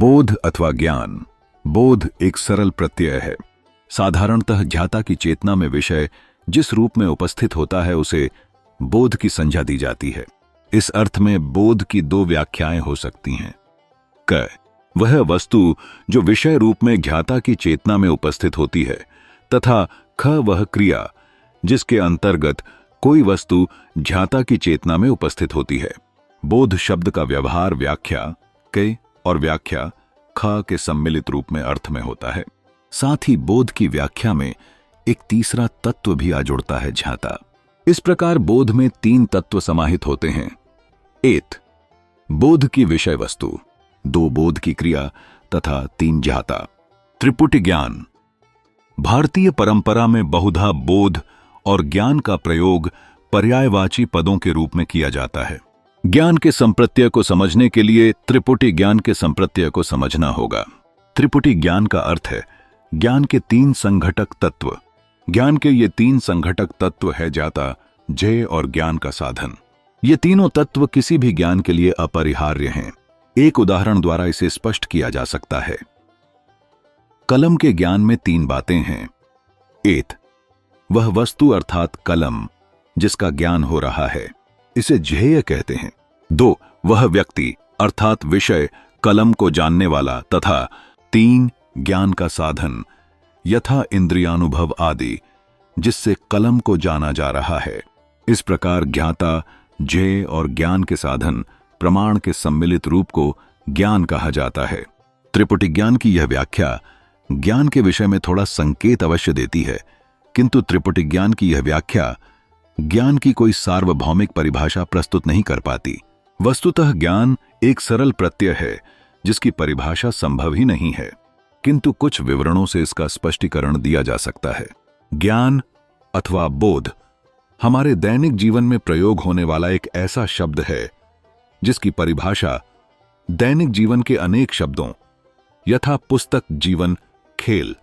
बोध अथवा ज्ञान। बोध एक सरल प्रत्यय है। साधारणतः ज्ञाता की चेतना में विषय जिस रूप में उपस्थित होता है उसे बोध की संज्ञा दी जाती है। इस अर्थ में बोध की दो व्याख्याएं हो सकती हैं। क वह वस्तु जो विषय रूप में ज्ञाता की चेतना में उपस्थित होती है, तथा ख वह क्रिया जिसके अंतर्गत कोई वस्तु ज्ञाता की चेतना में उपस्थित होती है। बोध शब्द का व्यवहार व्याख्या के और व्याख्या ख के सम्मिलित रूप में अर्थ में होता है। साथ ही बोध की व्याख्या में एक तीसरा तत्व भी आ जुड़ता है, ज्ञाता। इस प्रकार बोध में तीन तत्व समाहित होते हैं। एत बोध की विषय वस्तु, दो बोध की क्रिया तथा तीन ज्ञाता। त्रिपुटी ज्ञान। भारतीय परंपरा में बहुधा बोध और ज्ञान का प्रयोग पर्यायवाची पदों के रूप में किया जाता है। ज्ञान के संप्रत्यय को समझने के लिए त्रिपुटी ज्ञान के संप्रत्यय को समझना होगा। त्रिपुटी ज्ञान का अर्थ है ज्ञान के तीन संघटक तत्व। ज्ञान के ये तीन संघटक तत्व है ज्ञाता, ज्ञेय और ज्ञान का साधन। ये तीनों तत्व किसी भी ज्ञान के लिए अपरिहार्य हैं। एक उदाहरण द्वारा इसे स्पष्ट किया जा सकता है। कलम के ज्ञान में तीन बातें हैं। एत वह वस्तु अर्थात कलम जिसका ज्ञान हो रहा है, इसे ज्ञेय कहते हैं। दो वह व्यक्ति अर्थात विषय कलम को जानने वाला, तथा तीन ज्ञान का साधन यथा इंद्रियानुभव आदि जिससे कलम को जाना जा रहा है। इस प्रकार ज्ञाता, ज्ञेय और ज्ञान के साधन प्रमाण के सम्मिलित रूप को ज्ञान कहा जाता है। त्रिपुटी ज्ञान की यह व्याख्या ज्ञान के विषय में थोड़ा संकेत अवश्य देती है, किंतु त्रिपुटी ज्ञान की यह व्याख्या ज्ञान की कोई सार्वभौमिक परिभाषा प्रस्तुत नहीं कर पाती। वस्तुतः ज्ञान एक सरल प्रत्यय है जिसकी परिभाषा संभव ही नहीं है, किंतु कुछ विवरणों से इसका स्पष्टीकरण दिया जा सकता है। ज्ञान अथवा बोध हमारे दैनिक जीवन में प्रयोग होने वाला एक ऐसा शब्द है जिसकी परिभाषा दैनिक जीवन के अनेक शब्दों यथा पुस्तक, जीवन, खेल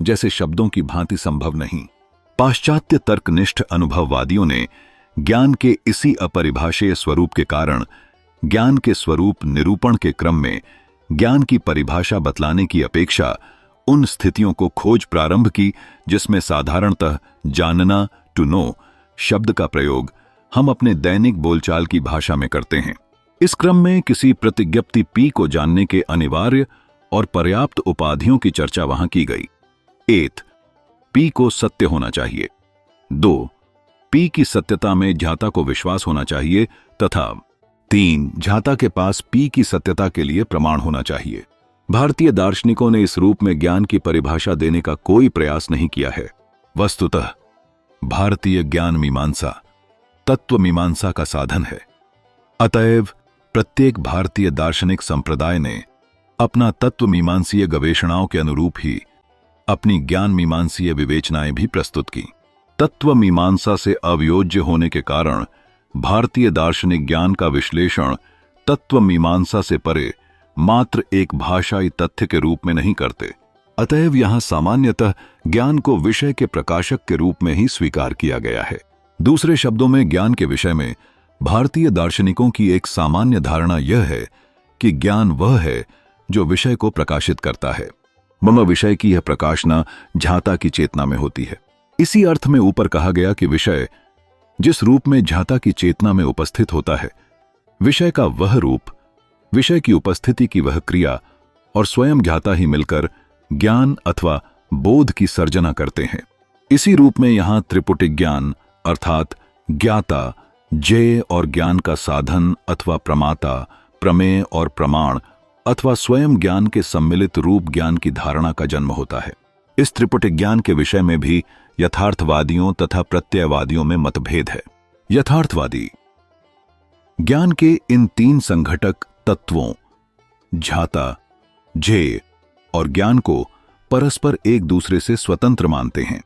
जैसे शब्दों की भांति संभव नहीं। पाश्चात्य तर्कनिष्ठ अनुभववादियों ने ज्ञान के इसी अपरिभाषेय स्वरूप के कारण ज्ञान के स्वरूप निरूपण के क्रम में ज्ञान की परिभाषा बतलाने की अपेक्षा उन स्थितियों को खोज प्रारंभ की जिसमें साधारणतः जानना, टू नो शब्द का प्रयोग हम अपने दैनिक बोलचाल की भाषा में करते हैं। इस क्रम में किसी प्रतिज्ञप्ति पी को जानने के अनिवार्य और पर्याप्त उपाधियों की चर्चा वहां की गई। एत पी को सत्य होना चाहिए। दो पी की सत्यता में ज्ञाता को विश्वास होना चाहिए, तथा तीन ज्ञाता के पास पी की सत्यता के लिए प्रमाण होना चाहिए। भारतीय दार्शनिकों ने इस रूप में ज्ञान की परिभाषा देने का कोई प्रयास नहीं किया है। वस्तुतः भारतीय ज्ञान मीमांसा तत्व मीमांसा का साधन है। अतएव प्रत्येक भारतीय दार्शनिक संप्रदाय ने अपना तत्व मीमांसीय गवेषणाओं के अनुरूप ही अपनी ज्ञान मीमांसीय विवेचनाएं भी प्रस्तुत की। तत्व मीमांसा से अवयोज्य होने के कारण भारतीय दार्शनिक ज्ञान का विश्लेषण तत्व मीमांसा से परे मात्र एक भाषाई तथ्य के रूप में नहीं करते। अतएव यहां सामान्यतः ज्ञान को विषय के प्रकाशक के रूप में ही स्वीकार किया गया है। दूसरे शब्दों में ज्ञान के विषय में भारतीय दार्शनिकों की एक सामान्य धारणा यह है कि ज्ञान वह है जो विषय को प्रकाशित करता है। मम विषय की यह प्रकाशना ज्ञाता की चेतना में होती है। इसी अर्थ में ऊपर कहा गया कि विषय जिस रूप में ज्ञाता की चेतना में उपस्थित होता है, विषय का वह रूप, विषय की उपस्थिति की वह क्रिया और स्वयं ज्ञाता ही मिलकर ज्ञान अथवा बोध की सर्जना करते हैं। इसी रूप में यहां त्रिपुटी ज्ञान अर्थात ज्ञाता, ज्ञेय और ज्ञान का साधन अथवा प्रमाता, प्रमेय और प्रमाण अथवा स्वयं ज्ञान के सम्मिलित रूप ज्ञान की धारणा का जन्म होता है। इस त्रिपुटी ज्ञान के विषय में भी यथार्थवादियों तथा प्रत्ययवादियों में मतभेद है। यथार्थवादी ज्ञान के इन तीन संघटक तत्वों ज्ञाता, ज्ञेय और ज्ञान को परस्पर एक दूसरे से स्वतंत्र मानते हैं,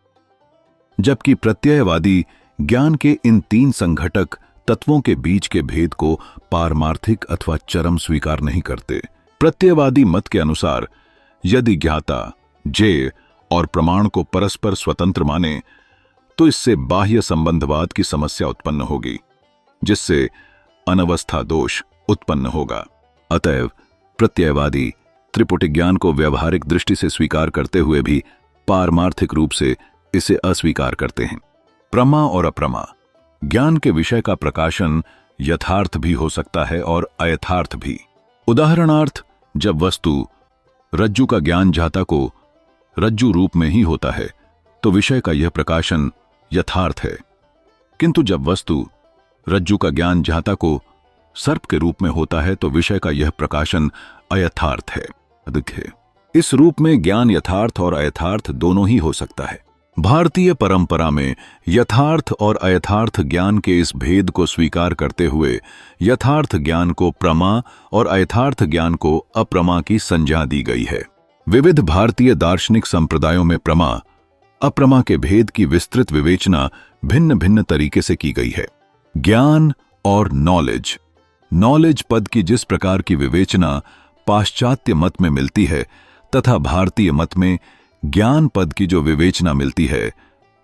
जबकि प्रत्ययवादी ज्ञान के इन तीन संघटक तत्वों के बीच के भेद को पारमार्थिक अथवा चरम स्वीकार नहीं करते। प्रत्ययवादी मत के अनुसार यदि ज्ञाता, ज्ञेय और प्रमाण को परस्पर स्वतंत्र माने तो इससे बाह्य संबंधवाद की समस्या उत्पन्न होगी, जिससे अनवस्था दोष उत्पन्न होगा। अतएव प्रत्ययवादी त्रिपुटी ज्ञान को व्यवहारिक दृष्टि से स्वीकार करते हुए भी पारमार्थिक रूप से इसे अस्वीकार करते हैं। प्रमा और अप्रमा। ज्ञान के विषय का प्रकाशन यथार्थ भी हो सकता है और अयथार्थ भी। उदाहरणार्थ, जब वस्तु रज्जु का ज्ञान जाता को रज्जु रूप में ही होता है तो विषय का यह प्रकाशन यथार्थ है, किंतु जब वस्तु रज्जु का ज्ञान जाता को सर्प के रूप में होता है तो विषय का यह प्रकाशन अयथार्थ है। इस रूप में ज्ञान यथार्थ और अयथार्थ दोनों ही हो सकता है। भारतीय परंपरा में यथार्थ और अयथार्थ ज्ञान के इस भेद को स्वीकार करते हुए यथार्थ ज्ञान को प्रमा और अयथार्थ ज्ञान को अप्रमा की संज्ञा दी गई है। विविध भारतीय दार्शनिक संप्रदायों में प्रमा अप्रमा के भेद की विस्तृत विवेचना भिन्न भिन्न तरीके से की गई है। ज्ञान और नॉलेज। नॉलेज पद की जिस प्रकार की विवेचना पाश्चात्य मत में मिलती है तथा भारतीय मत में ज्ञान पद की जो विवेचना मिलती है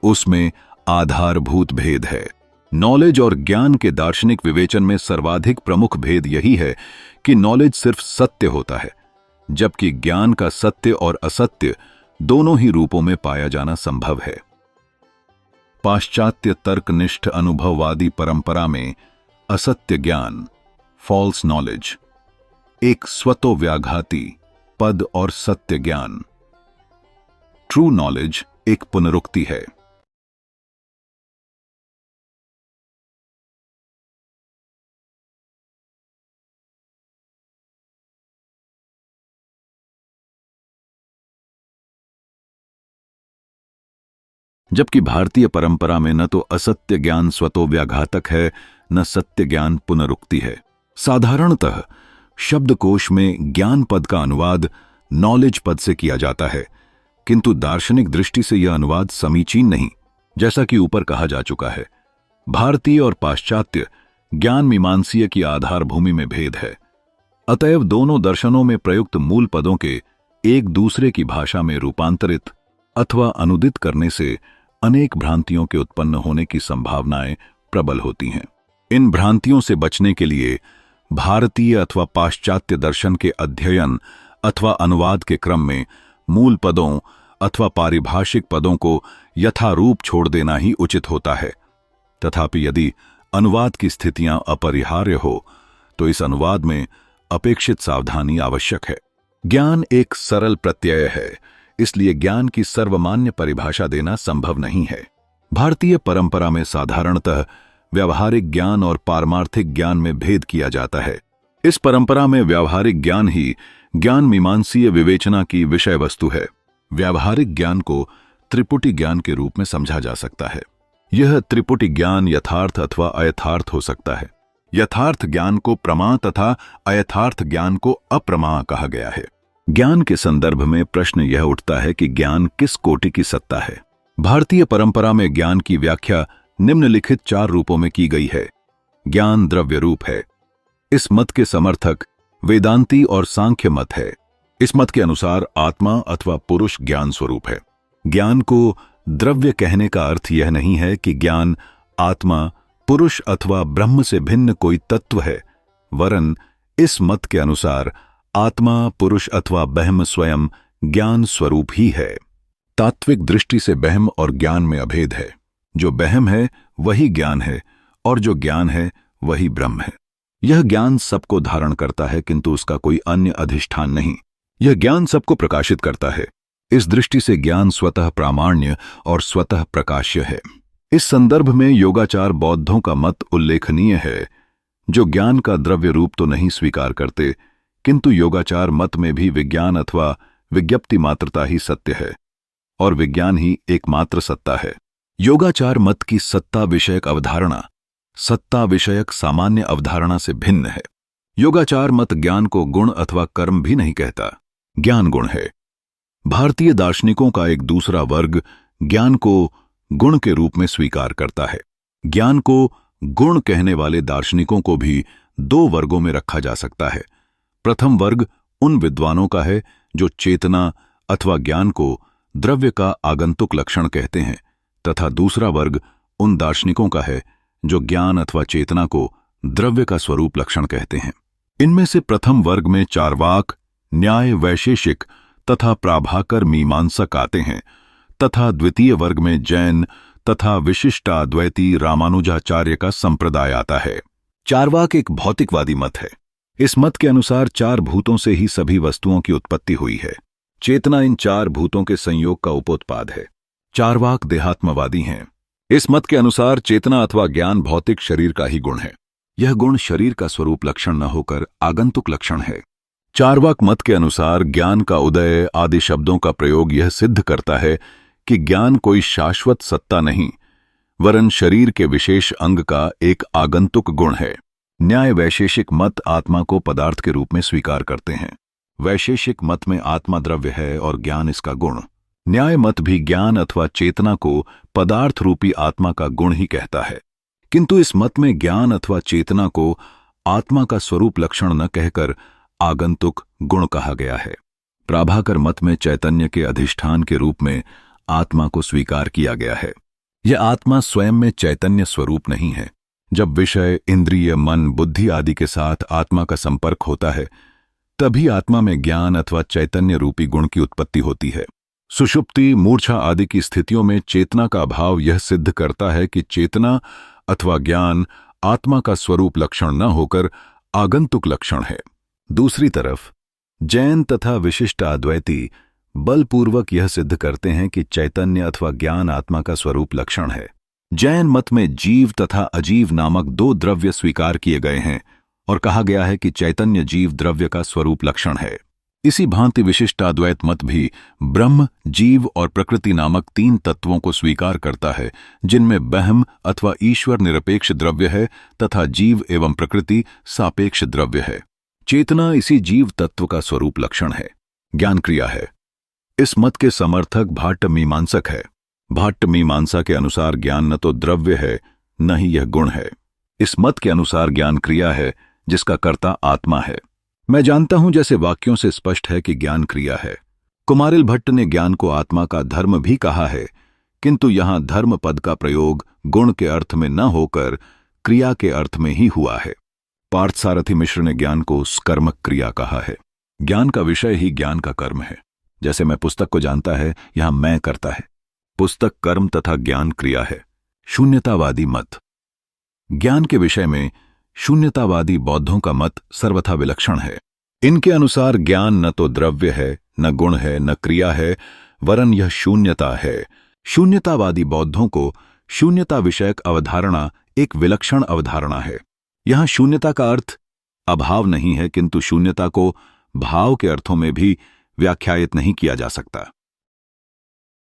उसमें आधारभूत भेद है। नॉलेज और ज्ञान के दार्शनिक विवेचन में सर्वाधिक प्रमुख भेद यही है कि नॉलेज सिर्फ सत्य होता है, जबकि ज्ञान का सत्य और असत्य दोनों ही रूपों में पाया जाना संभव है। पाश्चात्य तर्कनिष्ठ अनुभववादी परंपरा में असत्य ज्ञान, फॉल्स नॉलेज, एक स्वतोव्याघाती पद और सत्य ज्ञान, ट्रू नॉलेज, एक पुनरुक्ति है। जबकि भारतीय परंपरा में न तो असत्य ज्ञान स्वतोव्याघातक है न सत्य ज्ञान पुनरुक्ति है। साधारणतः शब्दकोश में ज्ञान पद का अनुवाद नॉलेज पद से किया जाता है, किंतु दार्शनिक दृष्टि से यह अनुवाद समीचीन नहीं। जैसा कि ऊपर कहा जा चुका है, भारतीय और पाश्चात्य ज्ञान मीमांसीय की आधार भूमि में भेद है। अतएव दोनों दर्शनों में प्रयुक्त मूल पदों के एक दूसरे की भाषा में रूपांतरित अथवा अनुदित करने से अनेक भ्रांतियों के उत्पन्न होने की संभावनाएं प्रबल होती हैं। इन भ्रांतियों से बचने के लिए भारतीय अथवा पाश्चात्य दर्शन के अध्ययन अथवा अनुवाद के क्रम में मूल पदों अथवा पारिभाषिक पदों को यथारूप छोड़ देना ही उचित होता है। तथापि यदि अनुवाद की स्थितियां अपरिहार्य हो तो इस अनुवाद में अपेक्षित सावधानी आवश्यक है। ज्ञान एक सरल प्रत्यय है, इसलिए ज्ञान की सर्वमान्य परिभाषा देना संभव नहीं है। भारतीय परंपरा में साधारणतः व्यावहारिक ज्ञान और पारमार्थिक ज्ञान में भेद किया जाता है। इस परंपरा में व्यावहारिक ज्ञान ही ज्ञान मीमांसीय विवेचना की विषय वस्तु है। व्यावहारिक ज्ञान को त्रिपुटी ज्ञान के रूप में समझा जा सकता है। यह त्रिपुटी ज्ञान यथार्थ अथवा अयथार्थ हो सकता है। यथार्थ ज्ञान को प्रमा तथा अयथार्थ ज्ञान को अप्रमा कहा गया है। ज्ञान के संदर्भ में प्रश्न यह उठता है कि ज्ञान किस कोटि की सत्ता है। भारतीय परंपरा में ज्ञान की व्याख्या निम्नलिखित 4 रूपों में की गई है। ज्ञान द्रव्य रूप है। इस मत के समर्थक वेदांती और सांख्य मत है। इस मत के अनुसार आत्मा अथवा पुरुष ज्ञान स्वरूप है। ज्ञान को द्रव्य कहने का अर्थ यह नहीं है कि ज्ञान आत्मा, पुरुष अथवा ब्रह्म से भिन्न कोई तत्व है, वरन इस मत के अनुसार आत्मा, पुरुष अथवा ब्रह्म स्वयं ज्ञान स्वरूप ही है। तात्विक दृष्टि से ब्रह्म और ज्ञान में अभेद है। जो ब्रह्म है वही ज्ञान है और जो ज्ञान है वही ब्रह्म है। यह ज्ञान सबको धारण करता है, किंतु उसका कोई अन्य अधिष्ठान नहीं। यह ज्ञान सबको प्रकाशित करता है। इस दृष्टि से ज्ञान स्वतः प्रामाण्य और स्वतः प्रकाश्य है। इस संदर्भ में योगाचार बौद्धों का मत उल्लेखनीय है, जो ज्ञान का द्रव्य रूप तो नहीं स्वीकार करते, किंतु योगाचार मत में भी विज्ञान अथवा विज्ञप्ति मात्रता ही सत्य है और विज्ञान ही एकमात्र सत्ता है। योगाचार मत की सत्ता विषयक अवधारणा सत्ता विषयक सामान्य अवधारणा से भिन्न है। योगाचार मत ज्ञान को गुण अथवा कर्म भी नहीं कहता, ज्ञान गुण है। भारतीय दार्शनिकों का एक दूसरा वर्ग ज्ञान को गुण के रूप में स्वीकार करता है। ज्ञान को गुण कहने वाले दार्शनिकों को भी 2 वर्गों में रखा जा सकता है। प्रथम वर्ग उन विद्वानों का है जो चेतना अथवा ज्ञान को द्रव्य का आगंतुक लक्षण कहते हैं, तथा दूसरा वर्ग उन दार्शनिकों का है जो ज्ञान अथवा चेतना को द्रव्य का स्वरूप लक्षण कहते हैं। इनमें से प्रथम वर्ग में चार्वाक, न्याय वैशेषिक तथा प्राभाकर मीमांसक आते हैं तथा द्वितीय वर्ग में जैन तथा विशिष्टाद्वैती रामानुजाचार्य का संप्रदाय आता है। चार्वाक एक भौतिकवादी मत है। इस मत के अनुसार चार भूतों से ही सभी वस्तुओं की उत्पत्ति हुई है। चेतना इन चार भूतों के संयोग का उपोत्पाद है। चार्वाक देहात्मवादी हैं। इस मत के अनुसार चेतना अथवा ज्ञान भौतिक शरीर का ही गुण है। यह गुण शरीर का स्वरूप लक्षण न होकर आगंतुक लक्षण है। चार्वाक मत के अनुसार ज्ञान का उदय आदि शब्दों का प्रयोग यह सिद्ध करता है कि ज्ञान कोई शाश्वत सत्ता नहीं, वरन शरीर के विशेष अंग का एक आगंतुक गुण है। न्याय वैशेषिक मत आत्मा को पदार्थ के रूप में स्वीकार करते हैं। वैशेषिक मत में आत्मा द्रव्य है और ज्ञान इसका गुण। न्याय मत भी ज्ञान अथवा चेतना को पदार्थ रूपी आत्मा का गुण ही कहता है, किंतु इस मत में ज्ञान अथवा चेतना को आत्मा का स्वरूप लक्षण न कहकर आगंतुक गुण कहा गया है। प्राभाकर मत में चैतन्य के अधिष्ठान के रूप में आत्मा को स्वीकार किया गया है। यह आत्मा स्वयं में चैतन्य स्वरूप नहीं है। जब विषय, इंद्रिय, मन, बुद्धि आदि के साथ आत्मा का संपर्क होता है, तभी आत्मा में ज्ञान अथवा चैतन्य रूपी गुण की उत्पत्ति होती है। सुषुप्ति, मूर्छा आदि की स्थितियों में चेतना का अभाव यह सिद्ध करता है कि चेतना अथवा ज्ञान आत्मा का स्वरूप लक्षण न होकर आगंतुक लक्षण है। दूसरी तरफ जैन तथा विशिष्टाद्वैती बलपूर्वक यह सिद्ध करते हैं कि चैतन्य अथवा ज्ञान आत्मा का स्वरूप लक्षण है। जैन मत में जीव तथा अजीव नामक दो द्रव्य स्वीकार किए गए हैं और कहा गया है कि चैतन्य जीव द्रव्य का स्वरूप लक्षण है। इसी भांति विशिष्टाद्वैत मत भी ब्रह्म, जीव और प्रकृति नामक तीन तत्वों को स्वीकार करता है, जिनमें ब्रह्म अथवा ईश्वर निरपेक्ष द्रव्य है तथा जीव एवं प्रकृति सापेक्ष द्रव्य है। चेतना इसी जीव तत्व का स्वरूप लक्षण है। ज्ञान क्रिया है। इस मत के समर्थक भाट्ट मीमांसक है। भाट्ट मीमांसा के अनुसार ज्ञान न तो द्रव्य है न ही यह गुण है। इस मत के अनुसार ज्ञान क्रिया है जिसका कर्ता आत्मा है। मैं जानता हूं जैसे वाक्यों से स्पष्ट है कि ज्ञान क्रिया है। कुमारिल भट्ट ने ज्ञान को आत्मा का धर्म भी कहा है, किंतु यहां धर्म पद का प्रयोग गुण के अर्थ में न होकर क्रिया के अर्थ में ही हुआ है। पार्थसारथी मिश्र ने ज्ञान को कर्मक क्रिया कहा है। ज्ञान का विषय ही ज्ञान का कर्म है। जैसे मैं पुस्तक को जानता है, यहां मैं करता है। पुस्तक कर्म तथा ज्ञान क्रिया है। शून्यतावादी मत। ज्ञान के विषय में शून्यतावादी बौद्धों का मत सर्वथा विलक्षण है। इनके अनुसार ज्ञान न तो द्रव्य है, न गुण है, न क्रिया है, वरन यह शून्यता है। शून्यतावादी बौद्धों को शून्यता विषयक अवधारणा एक विलक्षण अवधारणा है। यहां शून्यता का अर्थ अभाव नहीं है, किंतु शून्यता को भाव के अर्थों में भी व्याख्यायित नहीं किया जा सकता।